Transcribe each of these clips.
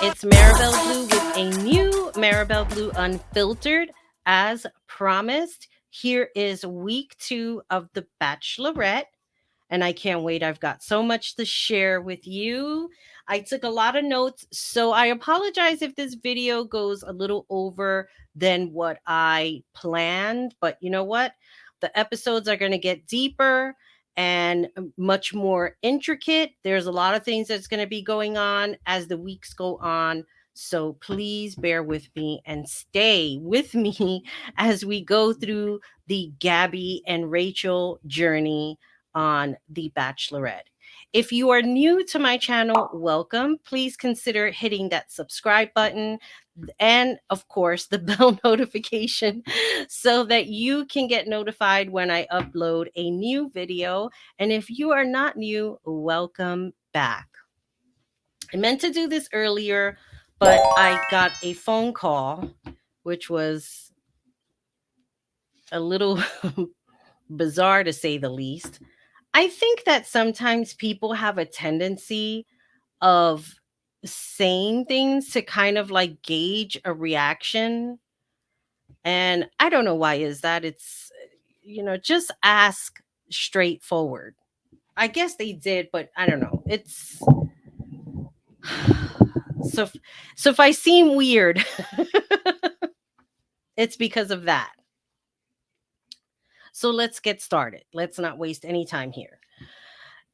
It's Maribel Blue with a new Maribel Blue Unfiltered. As promised, here is week 2 of The Bachelorette. And I can't wait. I've got so much to share with you. I took a lot of notes, so I apologize if this video goes a little over than what I planned. But you know what? The episodes are going to get deeper and much more intricate. There's a lot of things that's going to be going on as the weeks go on. So please bear with me and stay with me as we go through the Gabby and Rachel journey on The Bachelorette. If you are new to my channel, welcome. Please consider hitting that subscribe button and, of course, the bell notification so that you can get notified when I upload a new video. And if you are not new, welcome back. I meant to do this earlier, but I got a phone call, which was a little bizarre to say the least. I think that sometimes people have a tendency of saying things to kind of like gauge a reaction. And I don't know why is that. Just ask straightforward. I guess they did, but I don't know. It's so so if I seem weird, it's because of that. So let's get started. Let's not waste any time here.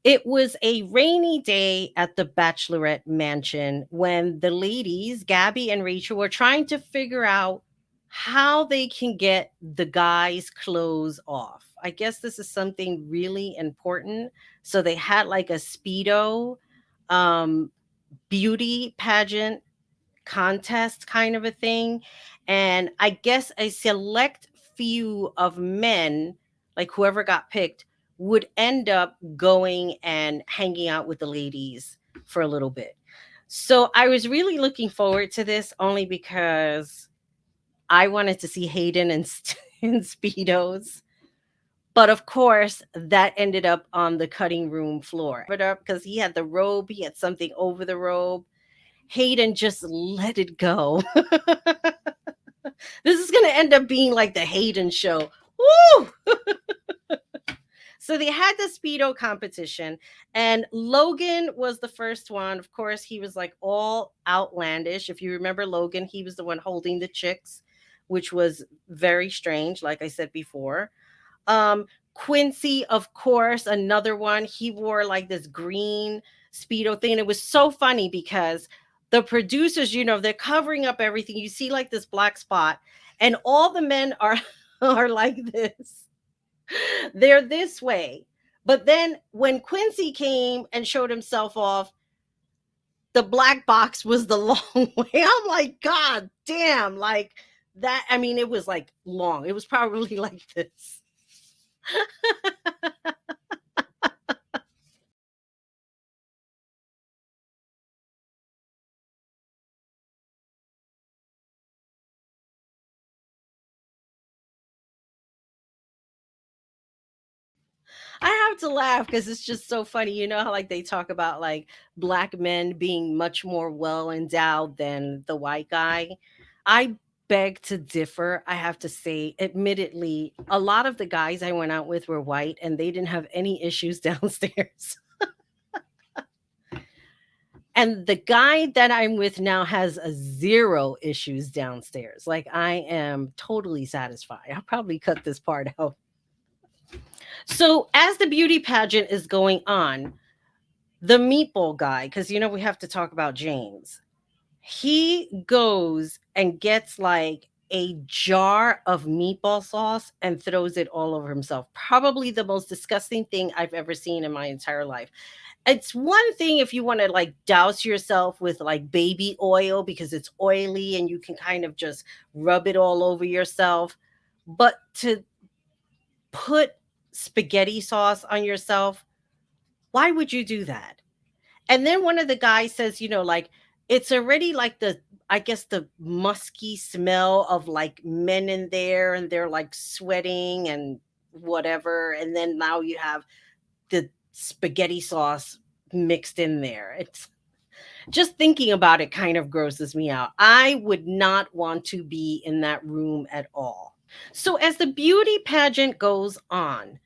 It was a rainy day at the Bachelorette mansion when the ladies, Gabby and Rachel, were trying to figure out how they can get the guys' clothes off. I guess this is something really important. So they had like a Speedo um, beauty pageant contest kind of a thing. And I guess a select few of men, like whoever got picked, would end up going and hanging out with the ladies for a little bit. So I was really looking forward to this only because I wanted to see Hayden in Speedos. But of course, that ended up on the cutting room floor. But up because he had the robe, he had something over the robe. Hayden just let it go. This is going to end up being like the Hayden show. Woo! So they had the Speedo competition, and Logan was the first one. Of course, he was like all outlandish. If you remember Logan, he was the one holding the chicks, which was very strange, like I said before. Quincy, of course, another one. He wore like this green Speedo thing. It was so funny because the producers, they're covering up everything. You see like this black spot, and all the men are are like this. They're this way. But then when Quincy came and showed himself off, the black box was the long way. I'm like, God damn, like that. I mean, it was like long. It was probably like this. I have to laugh because it's just so funny. You know how like they talk about like black men being much more well endowed than the white guy. I beg to differ. I have to say, admittedly, a lot of the guys I went out with were white and they didn't have any issues downstairs. And the guy that I'm with now has a zero issues downstairs. Like I am totally satisfied. I'll probably cut this part out. So as the beauty pageant is going on, the meatball guy, because we have to talk about James. He goes and gets like a jar of meatball sauce and throws it all over himself. Probably the most disgusting thing I've ever seen in my entire life. It's one thing if you want to like douse yourself with like baby oil because it's oily and you can kind of just rub it all over yourself. But to put spaghetti sauce on yourself, why would you do that? And then one of the guys says, like it's already like I guess the musky smell of like men in there and they're like sweating and whatever. And then now you have the spaghetti sauce mixed in there. Just thinking about it kind of grosses me out. I would not want to be in that room at all. So as the beauty pageant goes on,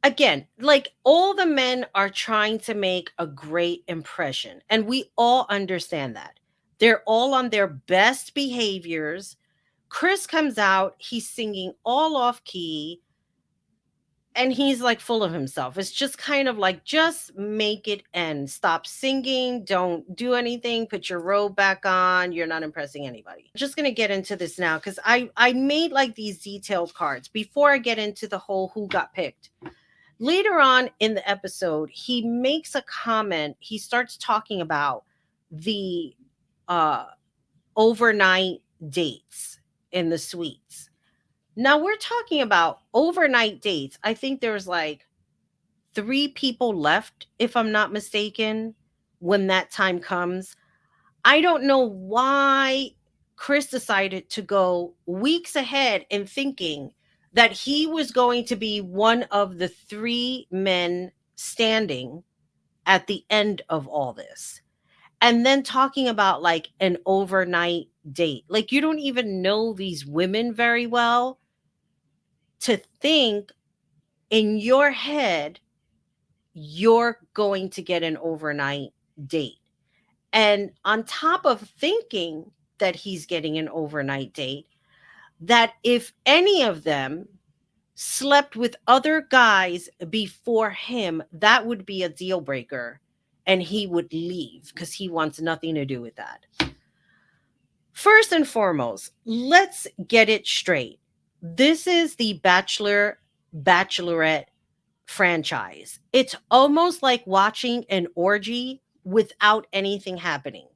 again, like all the men are trying to make a great impression, and we all understand that. They're all on their best behaviors. Chris comes out, he's singing all off key, and he's like full of himself. It's just kind of like, just make it end. Stop singing, don't do anything, put your robe back on. You're not impressing anybody. Just gonna get into this now because I made like these detailed cards before I get into the whole who got picked. Later on in the episode, he makes a comment. He starts talking about the uh overnight dates in the suites. Now we're talking about overnight dates. I think there's like three people left, if I'm not mistaken, when that time comes. I don't know why Chris decided to go weeks ahead in thinking that he was going to be one of the three men standing at the end of all this. And then talking about like an overnight date. Like, you don't even know these women very well to think in your head you're going to get an overnight date. And on top of thinking that he's getting an overnight date, that if any of them slept with other guys before him, that would be a deal breaker and he would leave because he wants nothing to do with that. First and foremost, let's get it straight. This is the Bachelorette franchise. It's almost like watching an orgy without anything happening.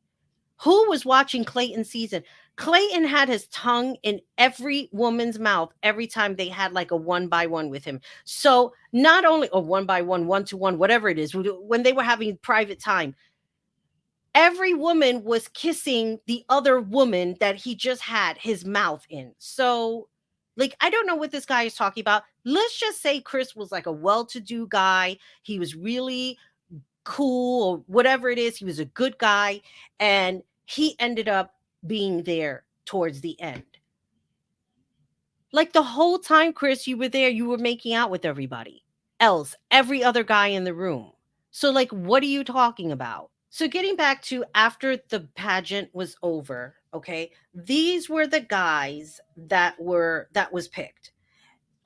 Who was watching Clayton's season? Clayton had his tongue in every woman's mouth every time they had like a one by one with him. So not only a one by one to one, whatever it is, when they were having private time, every woman was kissing the other woman that he just had his mouth in. So, like, I don't know what this guy is talking about. Let's just say Chris was like a well to do guy. He was really cool or whatever it is. He was a good guy. And he ended up being there towards the end. Like the whole time, Chris, you were there, you were making out with everybody else, every other guy in the room. So, like, what are you talking about? So, getting back to after the pageant was over, okay, these were the guys that was picked.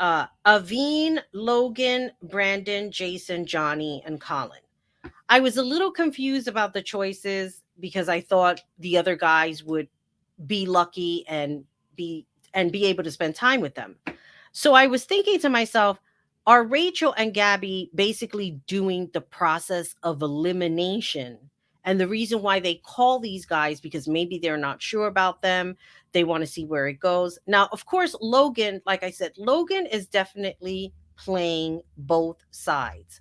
Aveen, Logan, Brandon, Jason, Johnny, and Colin. I was a little confused about the choices because I thought the other guys would be lucky be be able to spend time with them. So I was thinking to myself, are Rachel and Gabby basically doing the process of elimination? And the reason why they call these guys because maybe they're not sure about them. They want to see where it goes. Now, of course, Logan, like I said, Logan is definitely playing both sides.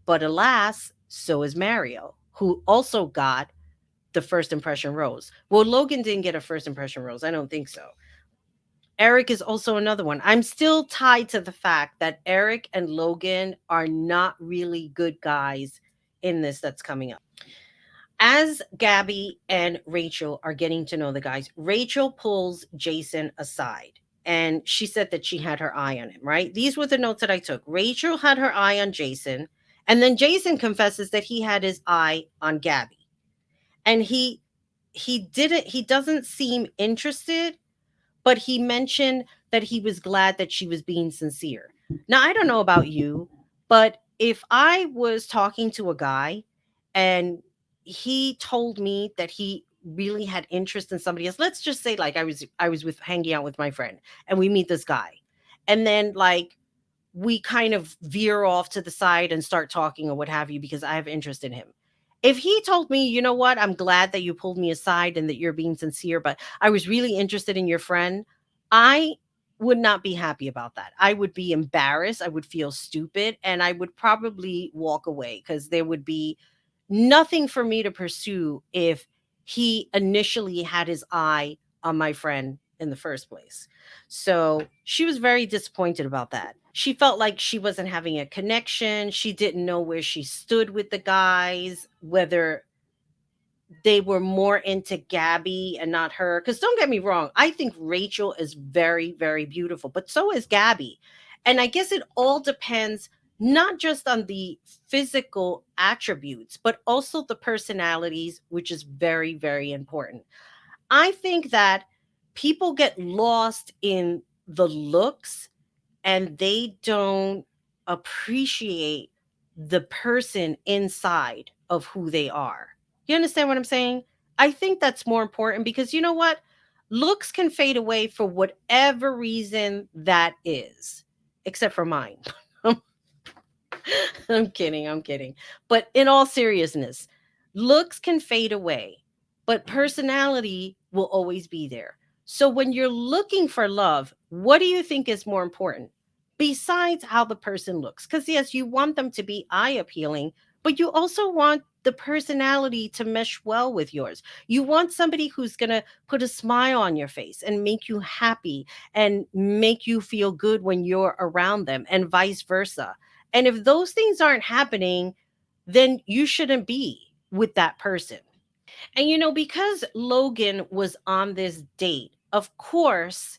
But alas, so is Mario, who also got the first impression rose. Well, Logan didn't get a first impression rose. I don't think so. Eric is also another one. I'm still tied to the fact that Eric and Logan are not really good guys in this that's coming up. As Gabby and Rachel are getting to know the guys, Rachel pulls Jason aside and she said that she had her eye on him, right? These were the notes that I took. Rachel had her eye on Jason, and then Jason confesses that he had his eye on Gabby. And he doesn't seem interested, but he mentioned that he was glad that she was being sincere. Now, I don't know about you, but if I was talking to a guy and he told me that he really had interest in somebody else, let's just say like I was with hanging out with my friend and we meet this guy. And then like we kind of veer off to the side and start talking or what have you because I have interest in him. If he told me, you know what, I'm glad that you pulled me aside and that you're being sincere, but I was really interested in your friend, I would not be happy about that. I would be embarrassed. I would feel stupid and I would probably walk away because there would be nothing for me to pursue if he initially had his eye on my friend in the first place. So she was very disappointed about that. She felt like she wasn't having a connection. She didn't know where she stood with the guys, whether they were more into Gabby and not her. Because don't get me wrong, I think Rachel is very, very beautiful, but so is Gabby. And I guess it all depends not just on the physical attributes, but also the personalities, which is very, very important. I think that people get lost in the looks and they don't appreciate the person inside of who they are. You understand what I'm saying? I think that's more important because you know what? Looks can fade away for whatever reason that is, except for mine. I'm kidding. I'm kidding. But in all seriousness, looks can fade away, but personality will always be there. So when you're looking for love, what do you think is more important besides how the person looks? Because, yes, you want them to be eye appealing, but you also want the personality to mesh well with yours. You want somebody who's going to put a smile on your face and make you happy and make you feel good when you're around them, and vice versa. And if those things aren't happening, then you shouldn't be with that person. And because Logan was on this date, of course,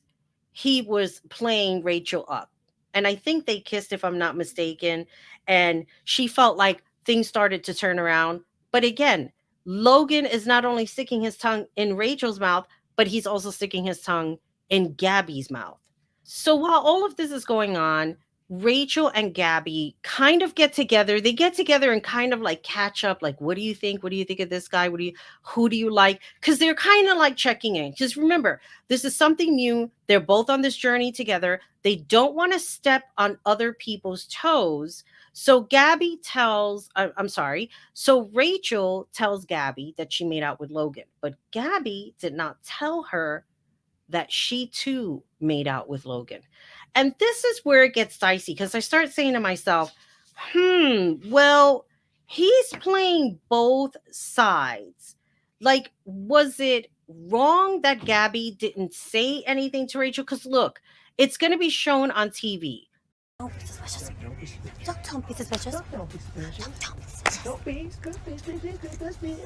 he was playing Rachel up. And I think they kissed, if I'm not mistaken. And she felt like things started to turn around. But again, Logan is not only sticking his tongue in Rachel's mouth, but he's also sticking his tongue in Gabby's mouth. So while all of this is going on, Rachel and Gabby kind of get together. They get together and kind of like catch up. Like, what do you think? What do you think of this guy? Who do you like? Because they're kind of like checking in. Just remember, this is something new. They're both on this journey together. They don't want to step on other people's toes. So Gabby tells, I'm sorry. So Rachel tells Gabby that she made out with Logan, but Gabby did not tell her that she too made out with Logan. And this is where it gets dicey because I start saying to myself, well, he's playing both sides. Like, was it wrong that Gabby didn't say anything to Rachel? Because look, it's going to be shown on TV. Don't be suspicious. Don't be suspicious. Don't be suspicious. Don't be suspicious. Don't be suspicious.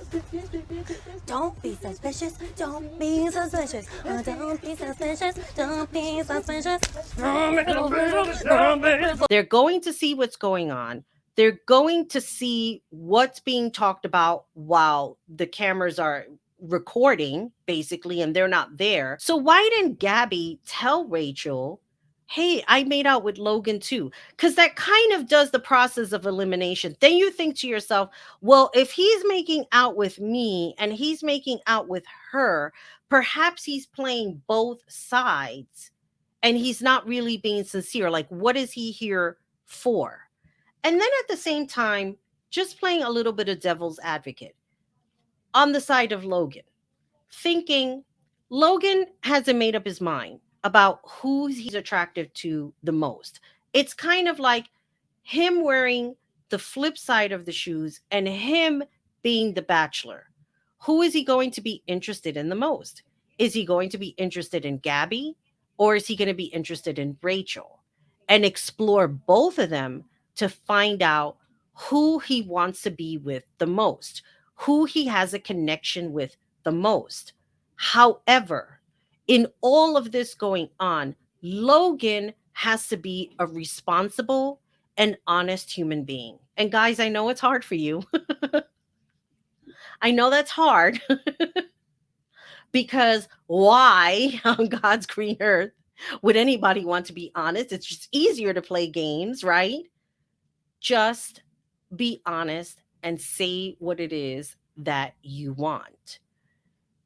Don't be suspicious. Don't be suspicious. Don't be suspicious. They're going to see what's going on. They're going to see what's being talked about while the cameras are recording, basically, and they're not there. So why didn't Gabby tell Rachel, hey, I made out with Logan too? Because that kind of does the process of elimination. Then you think to yourself, well, if he's making out with me and he's making out with her, perhaps he's playing both sides and he's not really being sincere. Like, what is he here for? And then at the same time, just playing a little bit of devil's advocate on the side of Logan, thinking Logan hasn't made up his mind about who he's attracted to the most. It's kind of like him wearing the flip side of the shoes and him being the bachelor. Who is he going to be interested in the most? Is he going to be interested in Gabby or is he going to be interested in Rachel? And explore both of them to find out who he wants to be with the most, who he has a connection with the most. However, in all of this going on, Logan has to be a responsible and honest human being. And guys, I know it's hard for you. I know that's hard because why on God's green earth would anybody want to be honest? It's just easier to play games, right? Just be honest and say what it is that you want.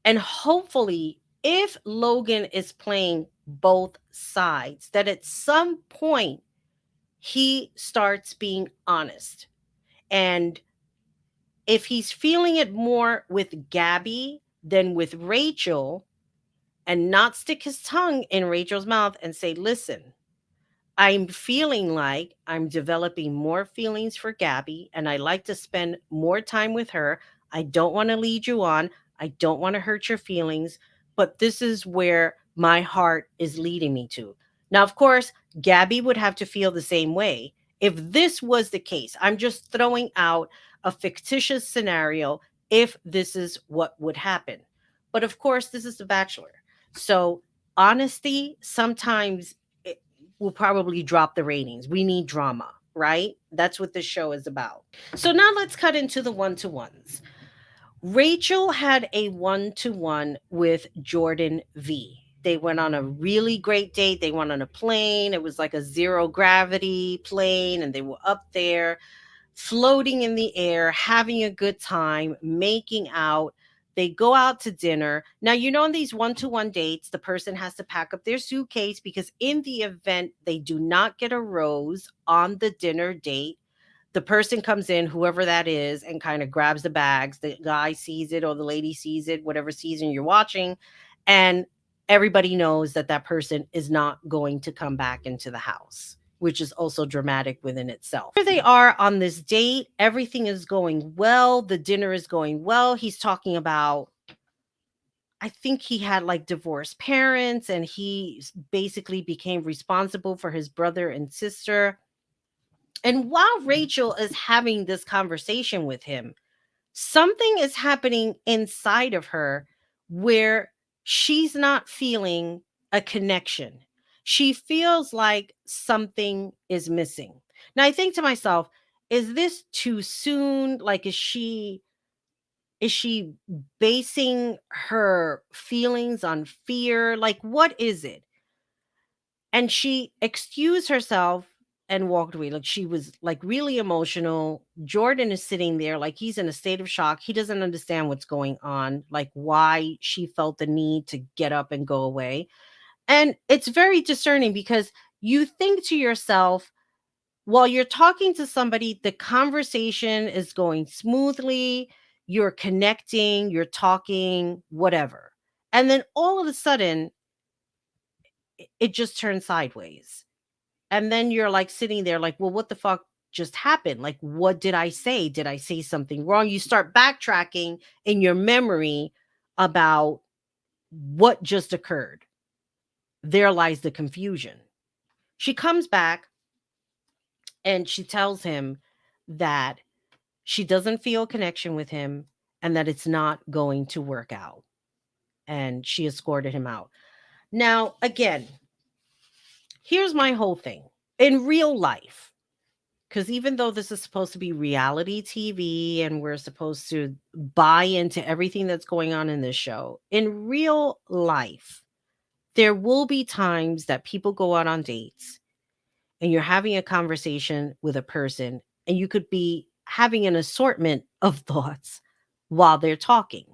And hopefully, if Logan is playing both sides, that at some point he starts being honest. And if he's feeling it more with Gabby than with Rachel, and not stick his tongue in Rachel's mouth and say, listen, I'm feeling like I'm developing more feelings for Gabby and I like to spend more time with her. I don't want to lead you on. I don't want to hurt your feelings, but this is where my heart is leading me to. Now, of course, Gabby would have to feel the same way. If this was the case, I'm just throwing out a fictitious scenario. if this is what would happen. But of course, this is The Bachelor. So, honesty sometimes it will probably drop the ratings. We need drama, right? That's what this show is about. So, now let's cut into the one to ones. Rachel had a one to one with Jordan V. They went on a really great date. They went on a plane. It was like a zero gravity plane, and they were up there floating in the air, having a good time, making out. They go out to dinner. Now, in these one to one dates, the person has to pack up their suitcase because, in the event they do not get a rose on the dinner date, the person comes in, whoever that is, and kind of grabs the bags. The guy sees it or the lady sees it, whatever season you're watching. And everybody knows that that person is not going to come back into the house, which is also dramatic within itself. Here they are on this date. Everything is going well. The dinner is going well. He's talking about, I think he had like divorced parents and he basically became responsible for his brother and sister. And while Rachel is having this conversation with him, something is happening inside of her where she's not feeling a connection. She feels like something is missing. Now I think to myself, is this too soon? Like is she basing her feelings on fear? Like what is it? And she excused herself and walked away. Like she was like really emotional. Jordan is sitting there like he's in a state of shock. He doesn't understand what's going on, like why she felt the need to get up and go away. And it's very discerning because you think to yourself, while you're talking to somebody, the conversation is going smoothly, you're connecting, you're talking, whatever. And then all of a sudden, it just turns sideways. And then you're like sitting there like, well, what the fuck just happened? Like, what did I say? Did I say something wrong? You start backtracking in your memory about what just occurred. There lies the confusion. She comes back and she tells him that she doesn't feel a connection with him and that it's not going to work out. And she escorted him out. Now, again, here's my whole thing. In real life, because even though this is supposed to be reality TV and we're supposed to buy into everything that's going on in this show, in real life, there will be times that people go out on dates and you're having a conversation with a person and you could be having an assortment of thoughts while they're talking.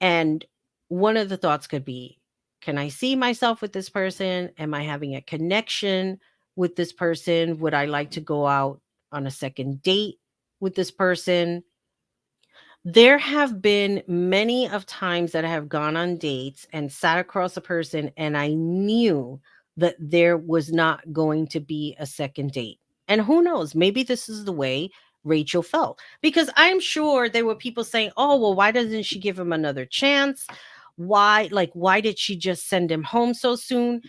And one of the thoughts could be, can I see myself with this person? Am I having a connection with this person? Would I like to go out on a second date with this person? There have been many of times that I have gone on dates and sat across a person and I knew that there was not going to be a second date. And who knows, maybe this is the way Rachel felt because I'm sure there were people saying, "Oh, well, why doesn't she give him another chance? Why did she just send him home so soon?"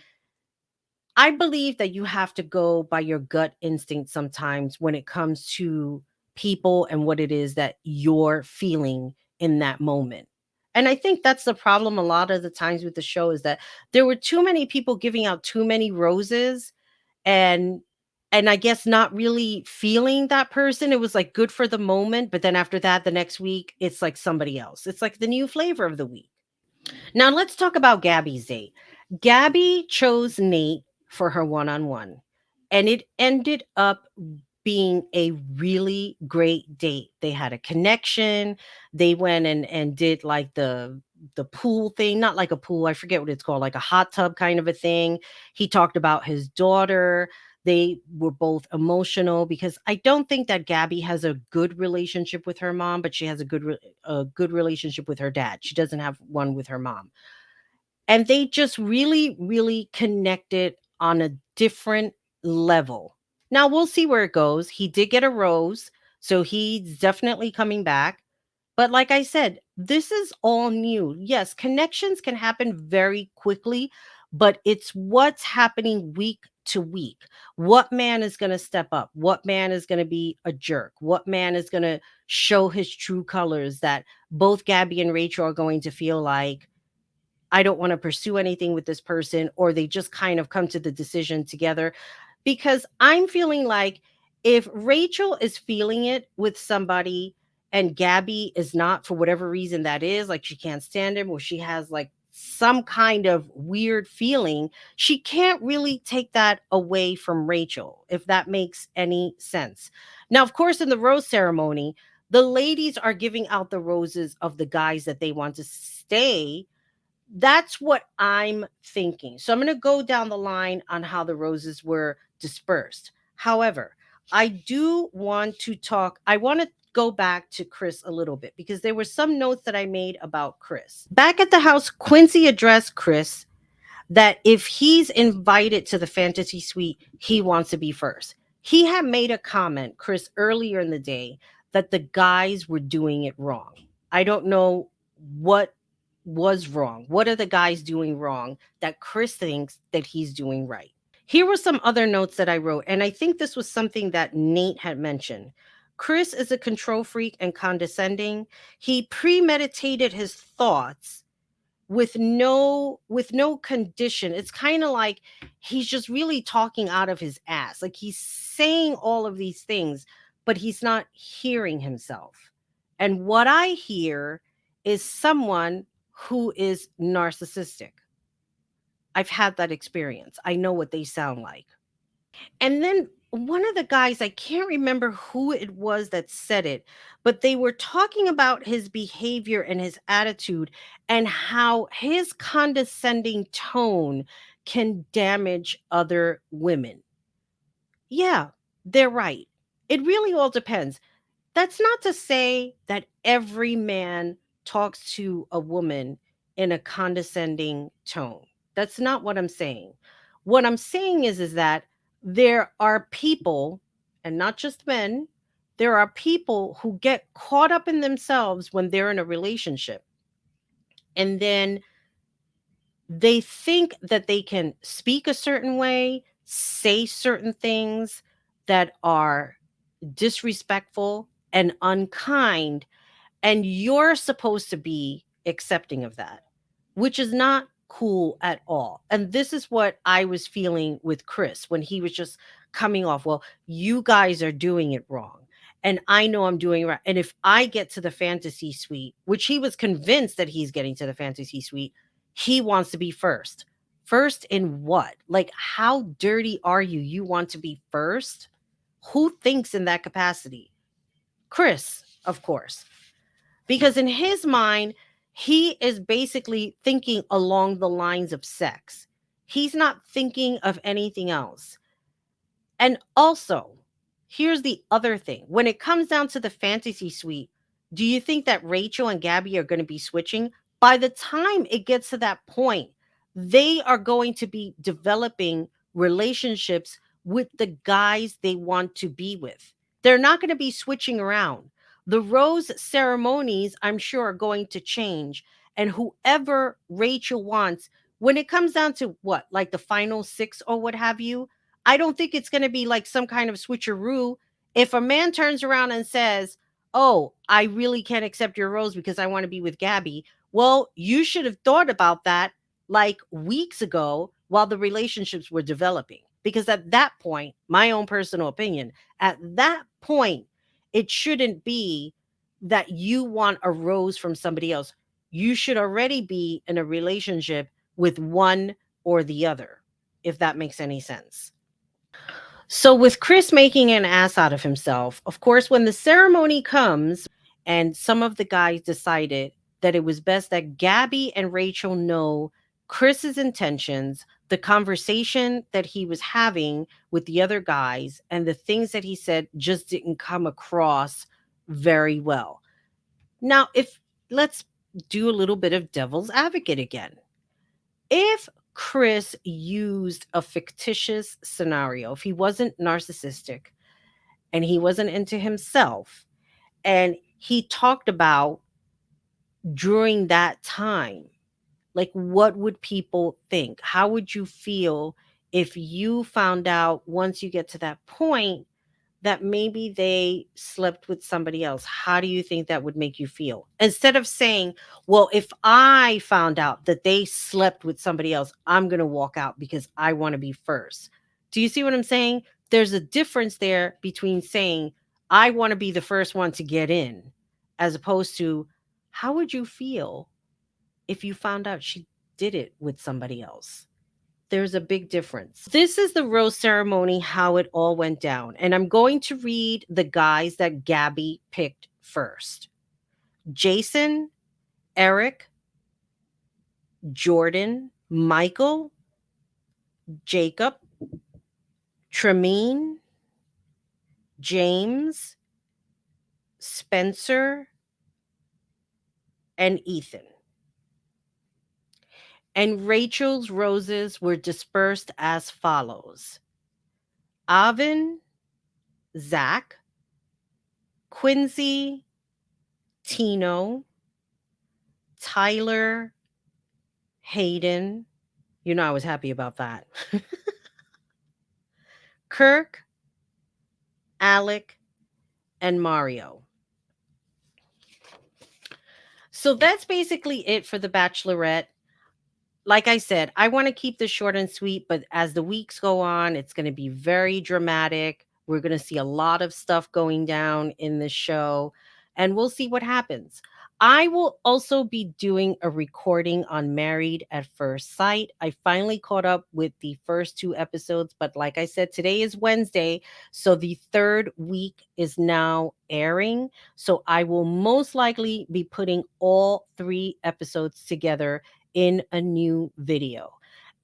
I believe that you have to go by your gut instinct sometimes when it comes to people and what it is that you're feeling in that moment. And I think that's the problem a lot of the times with the show is that there were too many people giving out too many roses and and I guess not really feeling that person. It was like good for the moment, but then after that the next week it's like somebody else. It's like the new flavor of the week. Now let's talk about Gabby's date. Gabby chose Nate for her one on one, and it ended up being a really great date. They had a connection. They went and did like the pool thing, not like a pool, I forget what it's called, like a hot tub kind of a thing. He talked about his daughter. They were both emotional because I don't think that Gabby has a good relationship with her mom, but she has a good relationship with her dad. She doesn't have one with her mom. And they just really, really connected on a different level. Now we'll see where it goes. He did get a rose, so he's definitely coming back. But like I said, this is all new. Yes, connections can happen very quickly, but it's what's happening week to week. What man is going to step up? What man is going to be a jerk? What man is going to show his true colors, that both Gabby and Rachel are going to feel like, I don't want to pursue anything with this person, or they just kind of come to the decision together. Because I'm feeling like, if Rachel is feeling it with somebody and Gabby is not, for whatever reason that is, like she can't stand him, or she has like some kind of weird feeling, she can't really take that away from Rachel, if that makes any sense. Now, of course, in the rose ceremony, the ladies are giving out the roses of the guys that they want to stay. That's what I'm thinking. So I'm going to go down the line on how the roses were dispersed. However, I do want to talk, I want to go back to Chris a little bit, because there were some notes that I made about Chris. Back at the house, Quincy addressed Chris that if he's invited to the fantasy suite, he wants to be first. He had made a comment, Chris, earlier in the day, that the guys were doing it wrong. I don't know what was wrong. What are the guys doing wrong that Chris thinks that he's doing right? Here were some other notes that I wrote, and I think this was something that Nate had mentioned. Chris is a control freak and condescending. He premeditated his thoughts with no condition. It's kind of like he's just really talking out of his ass. Like he's saying all of these things, but he's not hearing himself. And what I hear is someone who is narcissistic. I've had that experience. I know what they sound like. And then one of the guys, I can't remember who it was that said it, but they were talking about his behavior and his attitude, and how his condescending tone can damage other women. Yeah, they're right. It really all depends. That's not to say that every man talks to a woman in a condescending tone. That's not what I'm saying. What I'm saying is that there are people, and not just men, there are people who get caught up in themselves when they're in a relationship. And then they think that they can speak a certain way, say certain things that are disrespectful and unkind, and you're supposed to be accepting of that, which is not cool at all. And this is what I was feeling with Chris when he was just coming off, well, you guys are doing it wrong. And I know I'm doing it right. And if I get to the fantasy suite, which he was convinced that he's getting to the fantasy suite, he wants to be first. First in what? Like, how dirty are you? You want to be first? Who thinks in that capacity? Chris, of course, because in his mind, he is basically thinking along the lines of sex. He's not thinking of anything else. And also, here's the other thing. When it comes down to the fantasy suite, do you think that Rachel and Gabby are going to be switching? By the time it gets to that point, they are going to be developing relationships with the guys they want to be with. They're not going to be switching around. The rose ceremonies, I'm sure, are going to change. And whoever Rachel wants, when it comes down to what, like the final six or what have you, I don't think it's going to be like some kind of switcheroo. If a man turns around and says, "Oh, I really can't accept your rose because I want to be with Gabby," well, you should have thought about that like weeks ago while the relationships were developing. Because at that point, my own personal opinion, at that point, it shouldn't be that you want a rose from somebody else. You should already be in a relationship with one or the other, if that makes any sense. So, with Chris making an ass out of himself, of course, when the ceremony comes and some of the guys decided that it was best that Gabby and Rachel know Chris's intentions, the conversation that he was having with the other guys, and the things that he said just didn't come across very well. Now, if let's do a little bit of devil's advocate again. If Chris used a fictitious scenario, if he wasn't narcissistic and he wasn't into himself, and he talked about during that time, like, what would people think? How would you feel if you found out once you get to that point that maybe they slept with somebody else, how do you think that would make you feel? Instead of saying, well, if I found out that they slept with somebody else, I'm going to walk out because I want to be first. Do you see what I'm saying? There's a difference there between saying, I want to be the first one to get in, as opposed to, how would you feel if you found out she did it with somebody else? There's a big difference. This is the rose ceremony, how it all went down. And I'm going to read the guys that Gabby picked first: Jason, Eric, Jordan, Michael, Jacob, Tremine, James, Spencer, and Ethan. And Rachel's roses were dispersed as follows: Avin, Zach, Quincy, Tino, Tyler, Hayden. You know, I was happy about that. Kirk, Alec, and Mario. So that's basically it for The Bachelorette. Like I said, I want to keep this short and sweet, but as the weeks go on, it's going to be very dramatic. We're going to see a lot of stuff going down in the show, and we'll see what happens. I will also be doing a recording on Married at First Sight. I finally caught up with the first two episodes, but like I said, today is Wednesday, so the third week is now airing. So I will most likely be putting all three episodes together in a new video.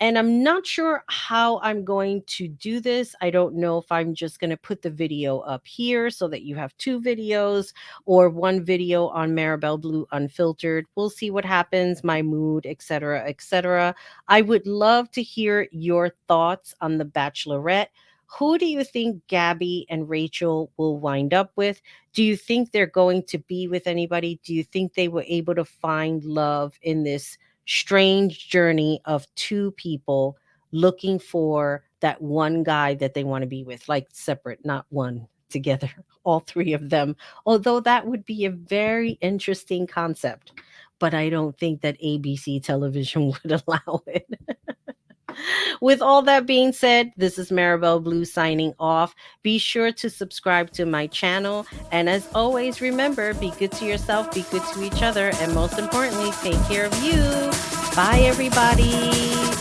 And I'm not sure how I'm going to do this. I don't know if I'm just going to put the video up here so that you have two videos, or one video on Maribel Blue Unfiltered. We'll see what happens, my mood, etc., etc. I would love to hear your thoughts on The Bachelorette. Who do you think Gabby and Rachel will wind up with? Do you think they're going to be with anybody? Do you think they were able to find love in this strange journey of two people looking for that one guy that they want to be with, like separate, not one together, all three of them? Although that would be a very interesting concept, but I don't think that ABC television would allow it. With all that being said, this is Maribel Blue signing off. Be sure to subscribe to my channel. And as always, remember, be good to yourself, be good to each other, and most importantly, take care of you. Bye, everybody.